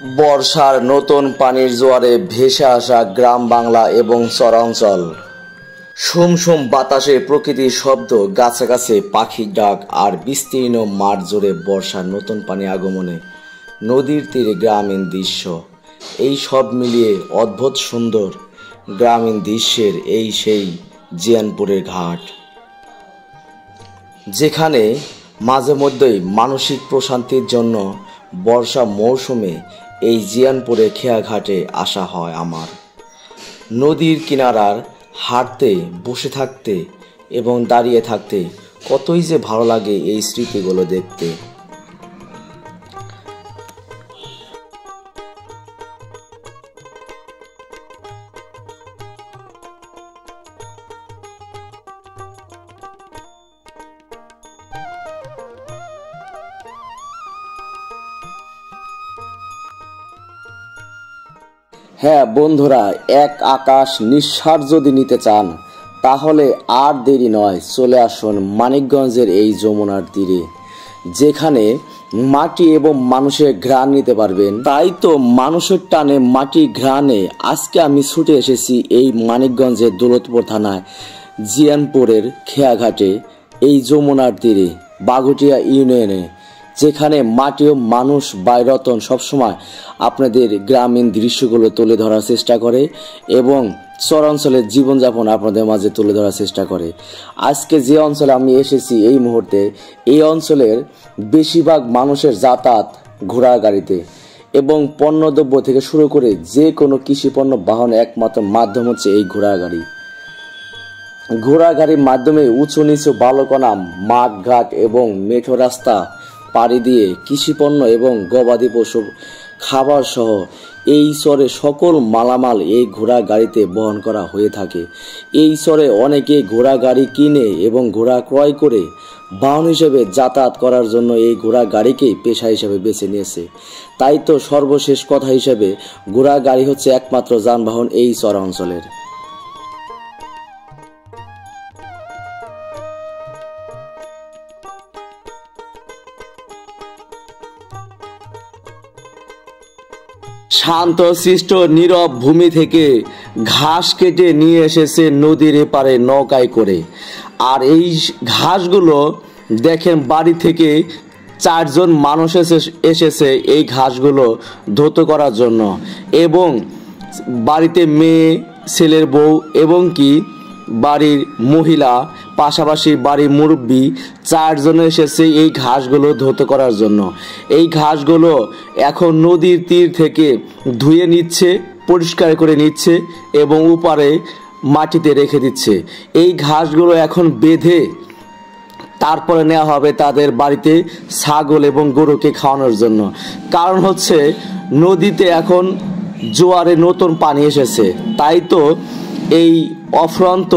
বর্ষার নতুন পানির জোয়ারে ভেসে আসা গ্রাম বাংলা এবং চরাঞ্চল। সুমসুম বাতাসে প্রকৃতির শব্দ, গাছে গাছে পাখির ডাক আর বিস্তীর্ণ মাঠ জুড়ে বর্ষার নতুন পানি আগমনে নদীর তীরে গ্রামীণ দৃশ্য। এই সব মিলিয়ে অদ্ভুত সুন্দর গ্রামীণ দৃশ্যের এই সেই জিয়ানপুরের ঘাট, যেখানে মাঝে মধ্যেই মানসিক প্রশান্তির জন্য বর্ষা মৌসুমে এই জিয়ানপুরে খেয়াঘাটে আসা হয় আমার। নদীর কিনারার হাঁটতে, বসে থাকতে এবং দাঁড়িয়ে থাকতে কতই যে ভালো লাগে এই স্মৃতিগুলো দেখতে। হ্যাঁ বন্ধুরা, এক আকাশ নিঃশ্বাস যদি নিতে চান তাহলে আর দেরি নয়, চলে আসুন মানিকগঞ্জের এই যমুনার তীরে, যেখানে মাটি এবং মানুষের ঘ্রাণ নিতে পারবেন। তাই তো মানুষের টানে মাটি ঘ্রাণে আজকে আমি ছুটে এসেছি এই মানিকগঞ্জের দৌলতপুর থানায় জিয়ানপুরের খেয়াঘাটে, এই যমুনার তীরে বাগুটিয়া ইউনিয়নে, যেখানে মাটি ও মানুষ বাইরতন সবসময় আপনাদের গ্রামীণ দৃশ্যগুলো তুলে ধরার চেষ্টা করে এবং চরাঞ্চলের জীবনযাপন আপনাদের মাঝে তুলে ধরার চেষ্টা করে। আজকে যে অঞ্চলে আমি এসেছি এই মুহূর্তে, এই অঞ্চলের বেশিরভাগ মানুষের যাতায়াত ঘোড়া গাড়িতে এবং পণ্যদ্রব্য থেকে শুরু করে যে কোনো কৃষিপণ্য বাহন একমাত্র মাধ্যম হচ্ছে এই ঘোড়া গাড়ি। ঘোড়া গাড়ির মাধ্যমে উঁচু নিচু বালুকণা, মাঠ ঘাট এবং মেঠো রাস্তা পাড়ি দিয়ে কৃষিপণ্য এবং গবাদি পশু খাবার সহ এই চরে সকল মালামাল এই ঘোড়া গাড়িতে বহন করা হয়ে থাকে। এই চরে অনেকে ঘোড়া গাড়ি কিনে এবং ঘোড়া ক্রয় করে বাহন হিসেবে যাতায়াত করার জন্য এই ঘোড়া গাড়িকেই পেশা হিসেবে বেছে নিয়েছে। তাই তো সর্বশেষ কথা হিসেবে ঘোড়া গাড়ি হচ্ছে একমাত্র যানবাহন এই চর অঞ্চলের। শান্ত সৃষ্ট নীরব ভূমি থেকে ঘাস কেটে নিয়ে এসেছে নদীর এপারে নৌকায় করে। আর এই ঘাসগুলো দেখেন, বাড়ি থেকে 4 জন মানুষ এসেছে এই ঘাসগুলো ধৌত করার জন্য, এবং বাড়িতে মেয়ে, ছেলের বউ এবং কি বাড়ির মহিলা, পাশাপাশি বাড়ির মুরব্বী 4 জন এসেছে এই ঘাসগুলো ধৌত করার জন্য। এই ঘাসগুলো এখন নদীর তীর থেকে ধুয়ে নিচ্ছে, পরিষ্কার করে নিচ্ছে এবং উপারে মাটিতে রেখে দিচ্ছে। এই ঘাসগুলো এখন বেঁধে তারপরে নেওয়া হবে তাদের বাড়িতে ছাগল এবং গরুকে খাওয়ানোর জন্য। কারণ হচ্ছে নদীতে এখন জোয়ারে নতুন পানি এসেছে, তাই তো এই অফুরন্ত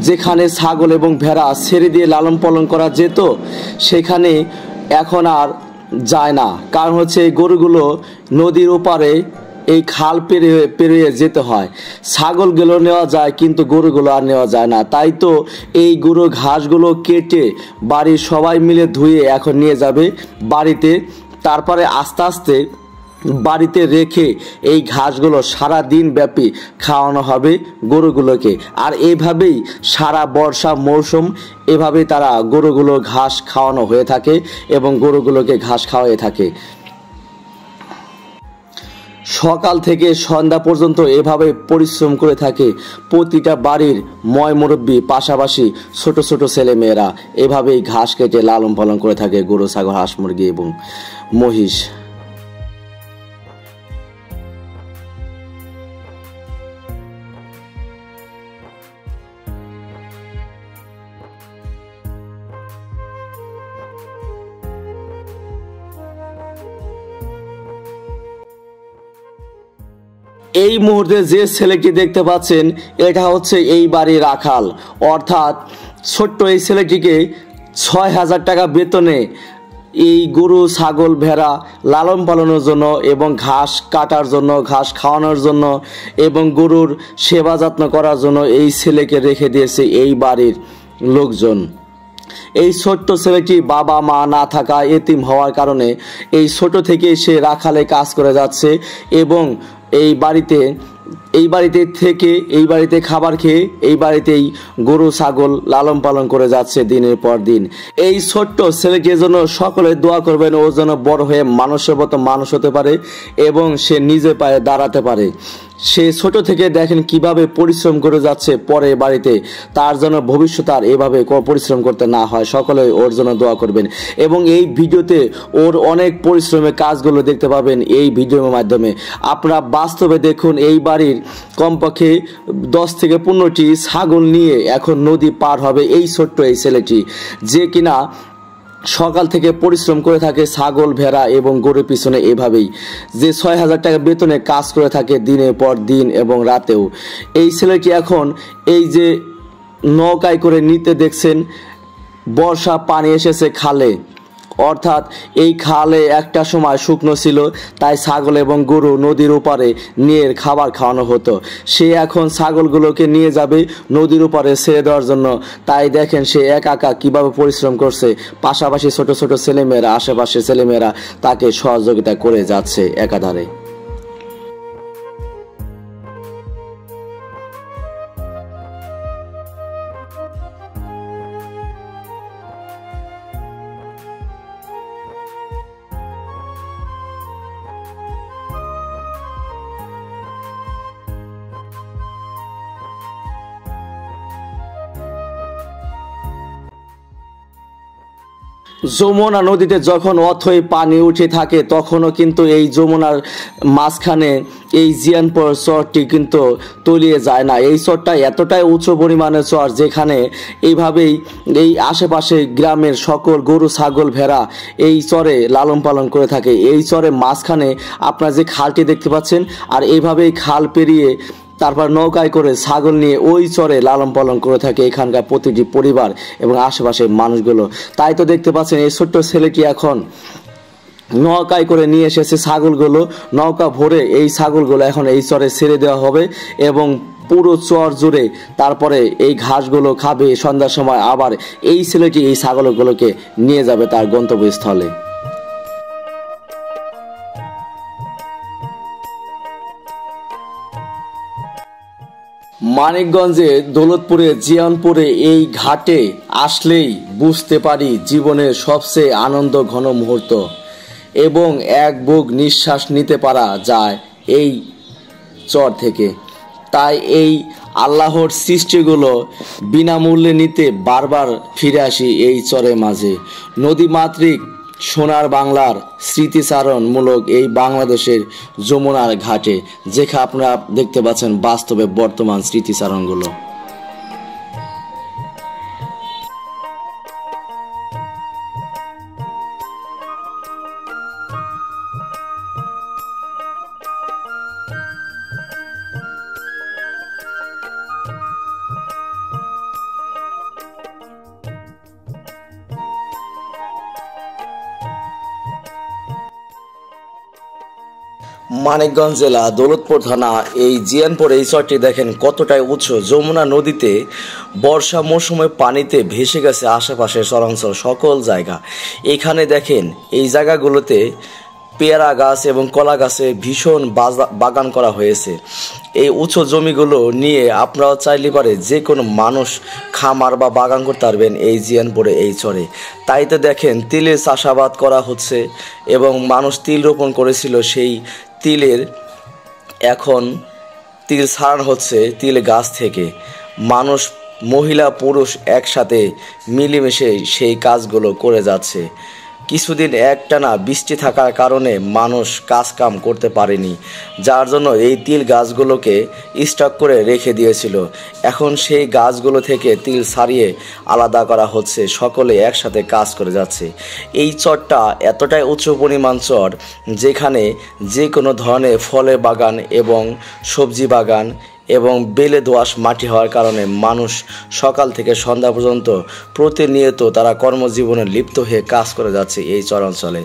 যেখানে ছাগল এবং ভেড়া ছেড়ে দিয়ে লালন পালন করা যেত সেখানে এখন আর যায় না। কারণ হচ্ছে এই গরুগুলো নদীর ওপারে এই খাল পেরিয়ে যেতে হয়। ছাগলগুলো নেওয়া যায় কিন্তু গরুগুলো আর নেওয়া যায় না। তাই তো এই গরু ঘাসগুলো কেটে বাড়ির সবাই মিলে ধুয়ে এখন নিয়ে যাবে বাড়িতে, তারপরে আস্তে আস্তে বাড়িতে রেখে এই ঘাসগুলো সারা দিন ব্যাপী খাওয়ানো হবে গরুগুলোকে। আর এইভাবেই সারা বর্ষা মৌসুম এভাবেই তারা গরুগুলো ঘাস খাওয়ানো হয়ে থাকে এবং গরুগুলোকে ঘাস খাওয়াই থাকে। সকাল থেকে সন্ধ্যা পর্যন্ত এভাবে পরিশ্রম করে থাকে প্রতিটা বাড়ির ময় মুরব্বী, পাশাপাশি ছোট ছোট ছেলে মেয়েরা এভাবেই ঘাস কেটে লালন পালন করে থাকে গরু, ছাগল, হাঁস, মুরগি এবং মহিষ। এই মুহূর্তে যে ছেলেটি দেখতে পাচ্ছেন এটা হচ্ছে এই বাড়ির রাখাল, অর্থাৎ ছোট্ট এই ছেলেটিকে 6,000 টাকা বেতনে এই গরু, ছাগল, ভেড়া লালন পালনের জন্য এবং ঘাস কাটার জন্য, ঘাস খাওয়ানোর জন্য এবং গরুর সেবা যত্ন করার জন্য এই ছেলেকে রেখে দিয়েছে এই বাড়ির লোকজন। এই ছোট্ট ছেলেটি বাবা মা না থাকা এতিম হওয়ার কারণে এই ছোট থেকে সে রাখালে কাজ করে যাচ্ছে এবং এই বাড়িতে খাবার খেয়ে এই বাড়িতেই গরু ছাগল লালন পালন করে যাচ্ছে দিনের পর দিন। এই ছোট্ট ছেলেটির জন্য সকলে দোয়া করবেন, ও যেন বড় হয়ে মানুষের মতো মানুষ হতে পারে এবং সে নিজে পায়ে দাঁড়াতে পারে। সে ছোট থেকে দেখেন কিভাবে পরিশ্রম করে যাচ্ছে পরে বাড়িতে, তার জন্য ভবিষ্যৎ আর এভাবে পরিশ্রম করতে না হয়। সকলে ওর জন্য দোয়া করবেন এবং এই ভিডিওতে ওর অনেক পরিশ্রমের কাজগুলো দেখতে পাবেন এই ভিডিওর মাধ্যমে। আপনারা বাস্তবে দেখুন, এই বাড়ির কমপক্ষে 10 থেকে 15টি ছাগল নিয়ে এখন নদী পার হবে এই ছোট্ট এই ছেলেটি, যে কিনা সকাল থেকে পরিশ্রম করে থাকে ছাগল ভেড়া এবং গরুর পিছনে। এভাবেই যে 6,000 টাকা বেতনে কাজ করে থাকে দিনের পর দিন এবং রাতেও। এই ছেলেটি এখন এই যে নৌকায় করে নিতে দেখছেন, বর্ষা পানি এসেছে খালে, অর্থাৎ এই খালে একটা সময় শুকনো ছিল, তাই ছাগল এবং গরু নদীর ওপারে নিয়ে খাবার খাওয়ানো হতো। সে এখন ছাগলগুলোকে নিয়ে যাবে নদীর ওপারে ছেড়ে দেওয়ার জন্য। তাই দেখেন সে একা কিভাবে পরিশ্রম করছে, পাশাপাশি ছোট ছোট ছেলেমেয়েরা, আশেপাশে ছেলেমেয়েরা তাকে সহযোগিতা করে যাচ্ছে একাধারে। যমুনা নদীতে যখন অথই পানি উঠে থাকে তখনও কিন্তু এই যমুনার মাঝখানে এই জিয়ানপুর চরটি কিন্তু তলিয়ে যায় না। এই চরটা এতটাই উচ্চ পরিমাণের চর, যেখানে এইভাবেই এই আশেপাশে গ্রামের সকল গরু ছাগল ভেড়া এই চরে লালন পালন করে থাকে। এই চরে মাঝখানে আপনারা যে খালটি দেখতে পাচ্ছেন, আর এইভাবেই খাল পেরিয়ে তারপর নৌকায় করে ছাগল নিয়ে ওই চরে লালন পালন করে থাকে এখানকার প্রতিটি পরিবার এবং আশেপাশের মানুষগুলো। তাই তো দেখতে পাচ্ছেন এই ছোট্ট ছেলেটি এখন নৌকায় করে নিয়ে এসেছে ছাগলগুলো, নৌকা ভরে এই ছাগলগুলো এখন এই চরে ছেড়ে দেওয়া হবে এবং পুরো চর জুড়ে তারপরে এই ঘাসগুলো খাবে। সন্ধ্যার সময় আবার এই ছেলেটি এই ছাগলগুলোকে নিয়ে যাবে তার গন্তব্যস্থলে। মানিকগঞ্জে দৌলতপুরে জিয়ানপুরে এই ঘাটে আসলেই বুঝতে পারি জীবনের সবচেয়ে আনন্দ ঘন মুহূর্ত এবং এক বুক নিঃশ্বাস নিতে পারা যায় এই চর থেকে। তাই এই আল্লাহর সৃষ্টিগুলো বিনামূল্যে নিতে বারবার ফিরে আসি এই চরের মাঝে। নদীমাতৃক সোনার বাংলার স্মৃতিচারণমূলক এই বাংলাদেশের যমুনার ঘাটে, যেখানে আপনারা দেখতে পাচ্ছেন বাস্তবে বর্তমান স্মৃতিচারণগুলো। মানিকগঞ্জ জেলা দৌলতপুর থানা এই জিয়ানপুর এই চরটি দেখেন কতটাই উঁচু। যমুনা নদীতে বর্ষা মৌসুমে পানিতে ভেসে গেছে আশেপাশের চরাঞ্চল সকল জায়গা। এখানে দেখেন এই জায়গাগুলোতে পেয়ারা গাছ এবং কলা গাছে ভীষণ বাগান করা হয়েছে। এই উঁচু জমিগুলো নিয়ে আপনারাও চাইলে পারে যে কোনো মানুষ খামার বা বাগান করতে পারবেন এই জিয়ানপুরে এই চরে। তাই তো দেখেন তিলের চাষাবাদ করা হচ্ছে এবং মানুষ তিল রোপণ করেছিল, সেই তিলের এখন তিল ছাড়ানো হচ্ছে তিল গাছ থেকে। মানুষ মহিলা পুরুষ একসাথে মিলেমিশে সেই কাজগুলো করে যাচ্ছে। কিছুদিন একটানা বৃষ্টি থাকার কারণে মানুষ কাজ কাম করতে পারেনি, যার জন্য এই তিল গাছগুলোকে স্টক করে রেখে দিয়েছিল। এখন সেই গাছগুলো থেকে তিল ছাড়িয়ে আলাদা করা হচ্ছে, সকলে একসাথে কাজ করে যাচ্ছে। এই চরটা এতটাই উচ্চ পরিমাণ চর, যেখানে যে কোনো ধরনের ফলের বাগান এবং সবজি বাগান এবং বেলে দোআঁশ মাটি হওয়ার কারণে মানুষ সকাল থেকে সন্ধ্যা পর্যন্ত প্রতিনিয়ত তারা কর্মজীবনে লিপ্ত হয়ে কাজ করে যাচ্ছে এই চরাঞ্চলে।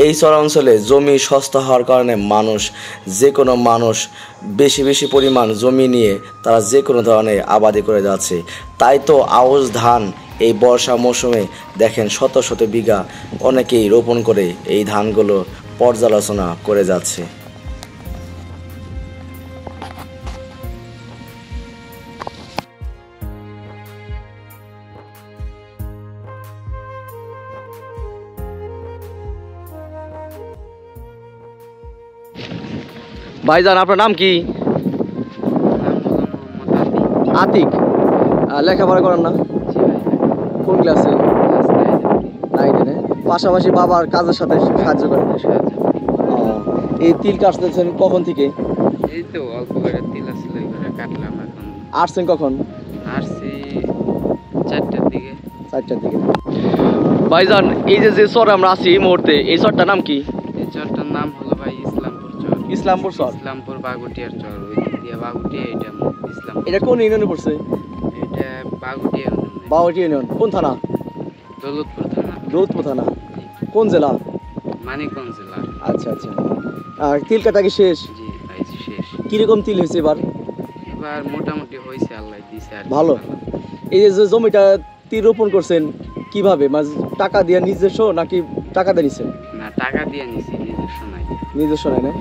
এই চরাঞ্চলে জমি সস্তা হওয়ার কারণে যে কোনো মানুষ বেশি পরিমাণ জমি নিয়ে তারা যে কোনো ধরনের আবাদি করে যাচ্ছে। তাই তো আউশ ধান এই বর্ষা মৌসুমে দেখেন শত শত বিঘা অনেকেই রোপণ করে এই ধানগুলো পর্যালোচনা করে যাচ্ছে। ভাইজান, আপনার নাম কি? আতিক। লেখাপড়া করেন না? কোন ক্লাসে? নাইনে। পাশাপাশি বাবার কাজের সাথে সাহায্য করেন? এই তিল কাটতেছেন কখন থেকে? এই তো অল্প করে তিল আসছিল, কাটলাম। এখন আসছেন কখন? আসছি 4টার দিকে। 4টার দিকে। ভাইজান, এই যে চর আমরা আছি এই মুহূর্তে, এই চরটার নাম কি? এই চরটার নাম হলো ভাই ইসলামপুর চর। ইসলামপুর চর? ইসলামপুর বাগুটিয়ার চর, ওই দিক দিয়ে বাগুটিয়া। এটা ইসলাম। এটা কোন ইউনিয়নে পড়ছে? এটা বাগুটিয়া। বাগুটিয়া ইউনিয়ন। কোন থানা? দৌলতপুর থানা। দৌলতপুর থানা। কোন জেলা? মানিকগঞ্জ জেলা। আচ্ছা আচ্ছা। আর তিল কাটা কি শেষ? জি ভাই, শেষ। কিরকম তিল হয়েছে এবার? এবার মোটামুটি হয়েছে, আল্লাহ দিছে। আর ভালো। এই যে জমিটা তিল রোপণ করছেন কিভাবে? মানে টাকা দিয়ে নিজস্ব নাকি টাকা দিয়ে নিছেন? না, টাকা দিয়ে নিছি, নিজস্ব নাই। নিজস্ব নাই না?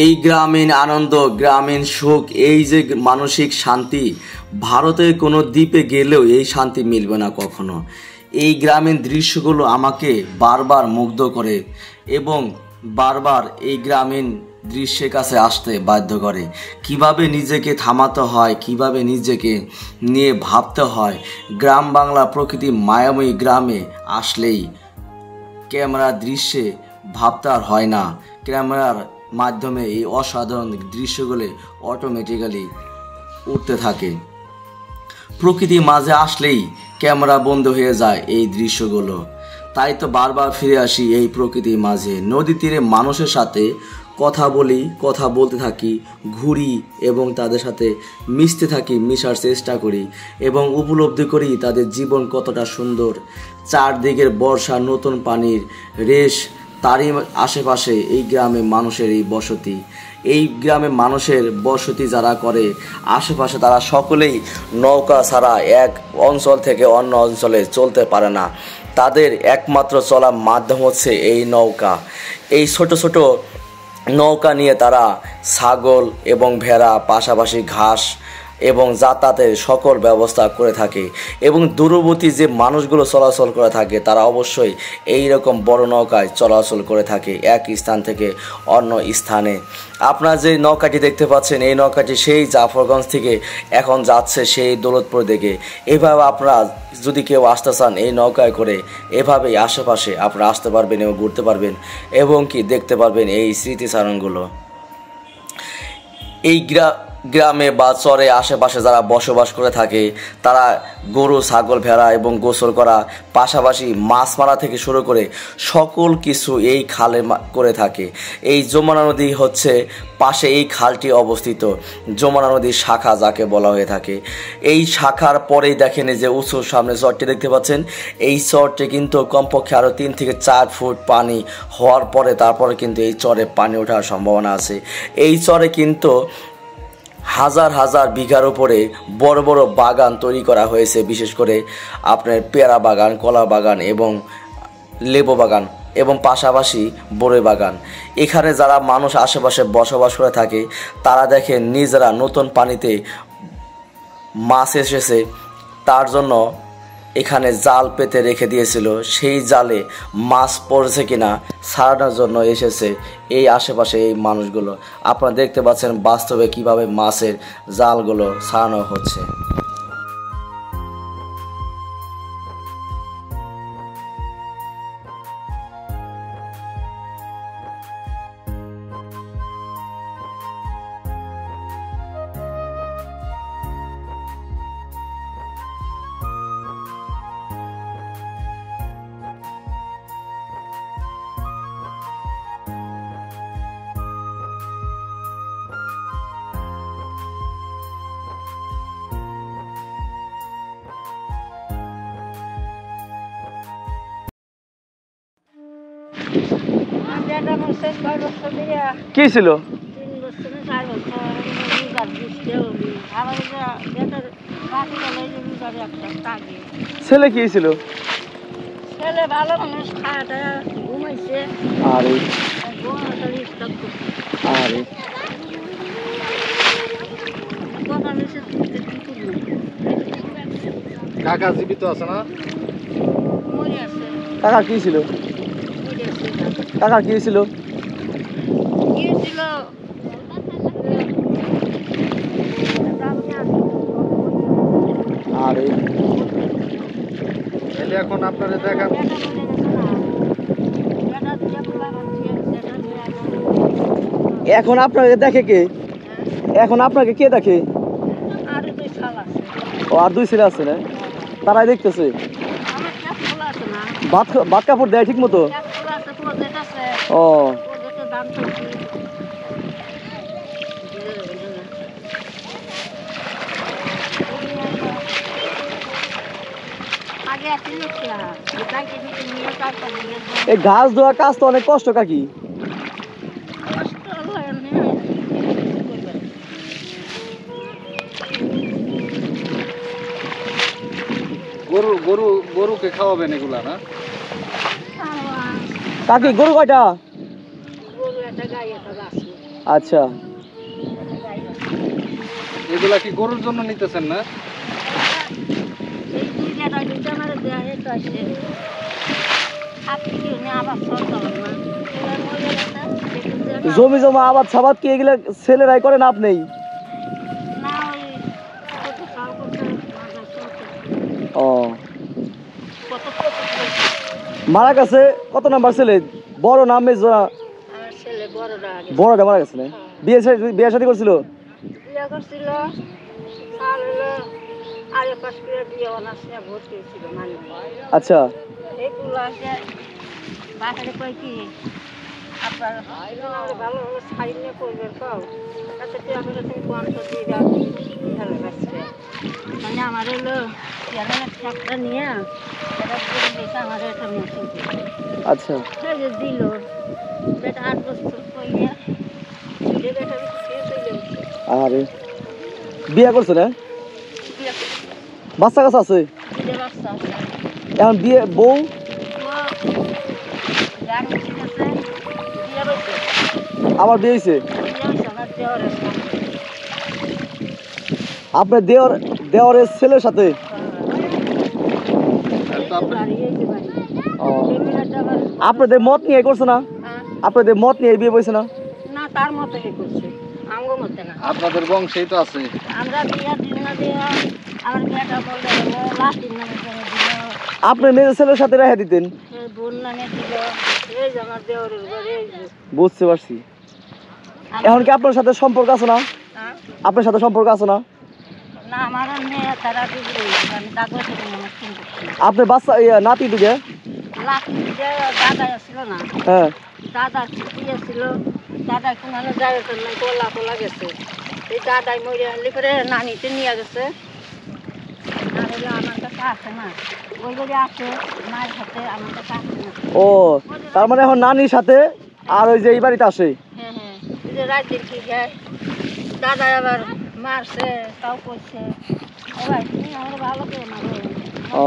এই গ্রামীণ আনন্দ, গ্রামীণ সুখ, এই যে মানসিক শান্তি, ভারতের কোনো দ্বীপে গেলেও এই শান্তি মিলবে না কখনো। এই গ্রামীণ দৃশ্যগুলো আমাকে বারবার মুগ্ধ করে এবং বারবার এই গ্রামীণ দৃশ্যের কাছে আসতে বাধ্য করে। কিভাবে নিজেকে থামাতে হয়, কিভাবে নিজেকে নিয়ে ভাবতে হয়। গ্রাম বাংলা প্রকৃতি মায়াময়ী গ্রামে আসলেই ক্যামেরার দৃশ্যে ভাবতে আর হয় না। ক্যামেরার মাধ্যমে এই অসাধারণ দৃশ্যগুলো অটোমেটিক্যালি উঠতে থাকে। প্রকৃতির মাঝে আসলেই ক্যামেরা বন্ধ হয়ে যায় এই দৃশ্যগুলো। তাই তো বারবার ফিরে আসি এই প্রকৃতির মাঝে। নদী তীরে মানুষের সাথে কথা বলি, কথা বলতে থাকি, ঘুরি এবং তাদের সাথে মিশতে থাকি, মিশার চেষ্টা করি এবং উপলব্ধি করি তাদের জীবন কতটা সুন্দর। চারদিকের বর্ষা, নতুন পানির রেশ, তারই আশেপাশে এই গ্রামে মানুষের এই বসতি। এই গ্রামে মানুষের বসতি যারা করে আশেপাশে, তারা সকলেই নৌকা ছাড়া এক অঞ্চল থেকে অন্য অঞ্চলে চলতে পারে না। তাদের একমাত্র চলার মাধ্যম হচ্ছে এই নৌকা। এই ছোট ছোট নৌকা নিয়ে তারা ছাগল এবং ভেড়া, পাশাপাশি ঘাস এবং যাতায়াতের সকল ব্যবস্থা করে থাকে এবং দূরবর্তী যে মানুষগুলো চলাচল করে থাকে তারা অবশ্যই এই রকম বড় নৌকায় চলাচল করে থাকে এক স্থান থেকে অন্য স্থানে। আপনারা যে নৌকাটি দেখতে পাচ্ছেন, এই নৌকাটি সেই জাফরগঞ্জ থেকে এখন যাচ্ছে সেই দৌলতপুর দিকে। এভাবে আপনারা যদি কেউ আসতে চান এই নৌকায় করে, এভাবেই আশেপাশে আপনারা আসতে পারবেন এবং ঘুরতে পারবেন এবং কি দেখতে পারবেন এই স্মৃতিচারণগুলো। এই গ্রামে বা চরে আশেপাশে যারা বসবাস করে থাকে তারা গরু, ছাগল, ভেড়া এবং গোসল করা, পাশাপাশি মাছ মারা থেকে শুরু করে সকল কিছু এই খালে করে থাকে। এই যমুনা নদী হচ্ছে পাশে এই খালটি অবস্থিত, যমুনা নদীর শাখা যাকে বলা হয়ে থাকে। এই শাখার পরেই দেখেন যে উঁচু সামনে চরটি দেখতে পাচ্ছেন, এই চরটি কিন্তু কমপক্ষে আরও 3 থেকে 4 ফুট পানি হওয়ার পরে তারপরে কিন্তু এই চরে পানি ওঠার সম্ভাবনা আছে। এই চরে কিন্তু হাজার হাজার বিঘার উপরে বড় বড় বাগান তৈরি করা হয়েছে, বিশেষ করে আপনার পেয়ারা বাগান, কলা বাগান এবং লেবু বাগান এবং পাশাপাশি বড়ই বাগান। এখানে যারা মানুষ আশেপাশে বসবাস করে থাকে তারা দেখেন নিজেরা নতুন পানিতে মাছ এসেছে, তার জন্য এখানে জাল পেতে রেখে দিয়েছিল। সেই জালে মাছ পড়েছে কিনা ছাড়ানোর জন্য এসেছে এই আশেপাশে এই মানুষগুলো। আপনারা দেখতে পাচ্ছেন বাস্তবে কিভাবে মাছের জালগুলো ছাড়ানো হচ্ছে। কি ছিল? ছেলে কি ছিল? ছেলে ভালো মানুষ, খাওয়াটা ঘুমাইছে। আরে আরে কাকা জীবিত আছে না? কাকা কি ছিল? কাকা কি ছিল? আরে এলে এখন আপনারা দেখা এখন আপনাকে দেখে কে? এখন আপনাকে কে দেখে? ও আর দুই ছেলে আছে না, তারাই দেখতেছে। ভাত কাপড় দেয় ঠিক মতো? ও এই ঘাস ধোয়া কাজ তো অনেক কষ্ট কাকি। গরু গরু গরুকে খাওয়াবেন এগুলা না? কাকি গরু কয়টা? আচ্ছা, এগুলা কি গরুর জন্য নিতেছেন না? জমি জমা আবাদ সাবাদ কি এগুলা ছেলেরাই করে না আপনি? ও মারা গেছে কত নাম্বার ছেলে? বড় নাম মেজরা? বড়টা মারা গেছে না? বিয়ে শাদী করছিল? আচ্ছা, আমার হলো নিয়ে আমার একটা মেশিন আচ্ছা। দিল বেটা 8 বছর কইয়া বেটা আরে বিয়ে করছে না? বাচ্চা কাছে আছে? এখন বিয়ে বউ আমার বিয়ে হয়েছে? আপনার দেওয়ারের ছেলের সাথে? আপনাদের মত নিয়ে করছে না? আপনাদের মত নিয়ে বিয়ে বলছে না? না, তার মতে করছে, আমগো মতে না। আপনাদের বংশেই তো আছে। আমরা বিয়া দিন না দিয়া আমার বিয়াটা বললে লাস্ট দিন না দিল। আপনার মেয়ের ছেলের সাথে রেখে দিতেন? বোন নানে দিল, এই যে আমার দেওরের ঘরে। বুঝতে পারছি। এখন কি আপনার সাথে সম্পর্ক আছে না? আপনার সাথে সম্পর্ক আছে না? না, আমার মেয়ে তারা দিল, আমি দাদা থেকে মনে চিন্তা করি। আপনার বাচ্চা নাতি দিকে দাদা ছিল না? হ্যাঁ, দাদা ছিল। দাদা কোনো যায় কোলা কোলা গেছে, এই দাদাই মরে আনলে করে নানিতে নিয়ে গেছে। আর হলো আমার কাছে আসে না, ওই বলে আসে মায়ের সাথে, আমার কাছে আসে না। ও তার মানে এখন নানির সাথে আর ওই যে এই বাড়িতে আসে? হ্যাঁ হ্যাঁ, ওই যে রাতের কি যায় দাদা আবার মারছে, তাও করছে। ও ভাই তুমি আমার ভালো করে মারো। ও